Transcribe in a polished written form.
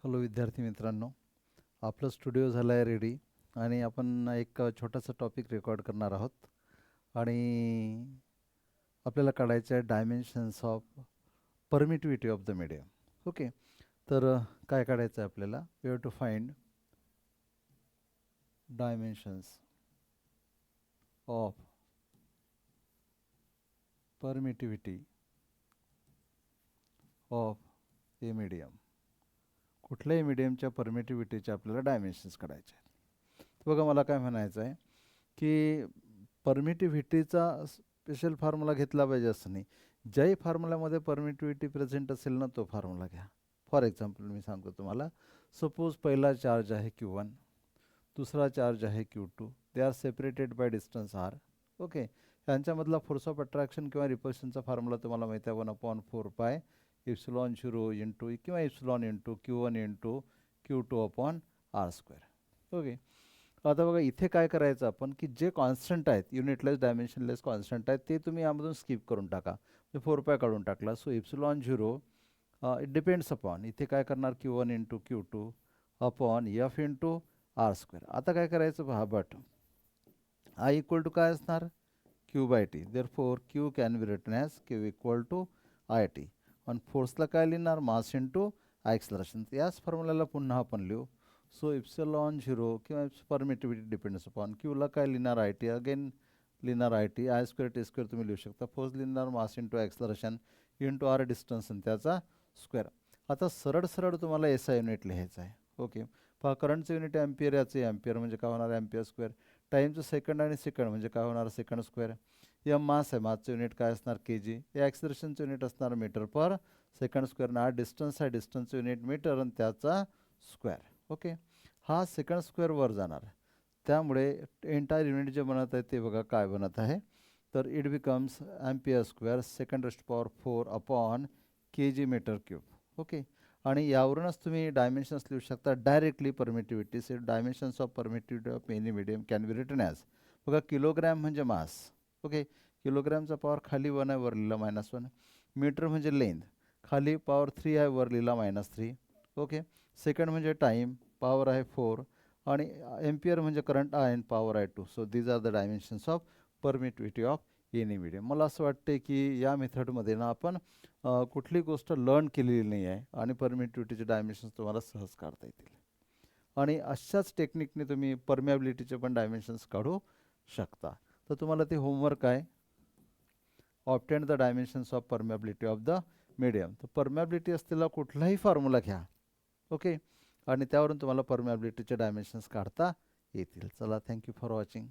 Hello विद्यार्थी मित्रांनो, आपलं स्टुडिओ झाला आहे रेडी आणि आपण एक छोटासा टॉपिक रेकॉर्ड करणार आहोत आणि आपल्याला काढायचं आहे dimensions of permittivity of the medium. Okay, तर काय काढायचं आहे आपल्याला? We have to find dimensions of permittivity of a medium. कुठल्याही मीडियमच्या परमिटिव्हिटीचे आपल्याला डायमेन्शन्स काढायचे आहेत. बघा, मला काय म्हणायचं आहे की परमिटिव्हिटीचा स्पेशल फॉर्म्युला घेतला पाहिजे असं नाही. ज्याही फॉर्म्युल्यामध्ये परमिटिव्हिटी प्रेझेंट असेल ना, तो फॉर्म्युला घ्या. फॉर एक्झाम्पल मी सांगतो तुम्हाला, सपोज पहिला चार्ज आहे Q1, दुसरा चार्ज आहे Q2. They are separated by distance R. Okay, यांच्यामधला फोर्स ऑफ अट्रॅक्शन किंवा रिपल्शनचा फॉर्म्युला तुम्हाला माहिती आहे, 1/4 एप्सिलॉन 0 इंटू किंवा epsilon into Q1 into Q2/R². Okay, आता बघा इथे काय करायचं आपण की जे कॉन्स्टंट आहेत, युनिटलेस डायमेन्शनलेस कॉन्स्टंट आहेत, ते तुम्ही यामधून स्किप करून टाका. म्हणजे 4π काढून टाकला. So epsilon 0 it depends upon, इथे काय करणार, Q1 into Q2/F into R². आता काय करायचं पहा, बट I इक्वल टू काय असणार, Q/T. Therefore Q can be written as Q equal to IT. आणि फोर्सला काय लिहिणार, मास इंटू ॲक्सलरेशन. याच फॉर्म्युल्याला पुन्हा आपण लिहू. सो एप्सिलॉन 0 किंवा परमिटिव्हिटी डिपेंड्स अपॉन Qला काय लिहिणार, IT. अगेन लिहिणार IT, I² T² तुम्ही लिहू शकता. फोर्स लिहिणार mass into acceleration into R distance आणि त्याचा स्क्वेअर. आता सरळ सरळ तुम्हाला SI युनिट लिहायचं आहे. ओके, पहा, करंटचं युनिट ॲम्पियर, याचे ॲम्पियर म्हणजे काय होणार, ॲम्पियर². टाईमचं सेकंड आणि सेकंड म्हणजे काय होणार, सेकंड². या मास आहे, मासचं युनिट काय असणार, kg. हे ॲक्सलरेशनचं युनिट असणार मीटर/सेकंड². ना डिस्टन्स आहे, डिस्टन्सचं युनिट मीटर आणि त्याचा स्क्वेअर. ओके, हा सेकंड² वर जाणार, त्यामुळे एंटायर युनिट जे बनत आहे ते बघा काय बनत आहे, तर इट बिकम्स ॲम्पियर² (4/4 kg/m³). ओके, आणि यावरूनच तुम्ही डायमेन्शन्स लिहू शकता directly permittivity. Say dimensions of permittivity of any medium can be written as, बघा, किलोग्रॅम म्हणजे मास. ओके, किलोग्रॅमचा पॉवर खाली 1 आहे, वर लिहिला -1. मीटर म्हणजे लेंथ, खाली पॉवर 3 आहे, वर लिहिला -3. ओके, सेकंड म्हणजे टाईम, पॉवर आहे 4. आणि एम्पियर म्हणजे करंट आहे, पॉवर आहे 2. So these are the dimensions of permittivity of any medium. मला असं वाटते की या मेथडमध्ये ना आपण कुठली गोष्ट लर्न केलेली नाही आहे आणि परमिटिव्हिटीचे डायमेन्शन्स तुम्हाला सहज काढता येतील. आणि अशाच टेक्निकने तुम्ही परमिॲबिलिटीचे पण डायमेन्शन्स काढू शकता. तर तुम्हाला ते होमवर्क आहे, obtain the dimensions of permeability of the medium. तर परमिॲबिलिटी असलेला कुठलाही फॉर्म्युला घ्या. ओके, आणि त्यावरून तुम्हाला परमिॲबिलिटीचे डायमेन्शन्स काढता येतील. चला, थँक्यू फॉर वॉचिंग.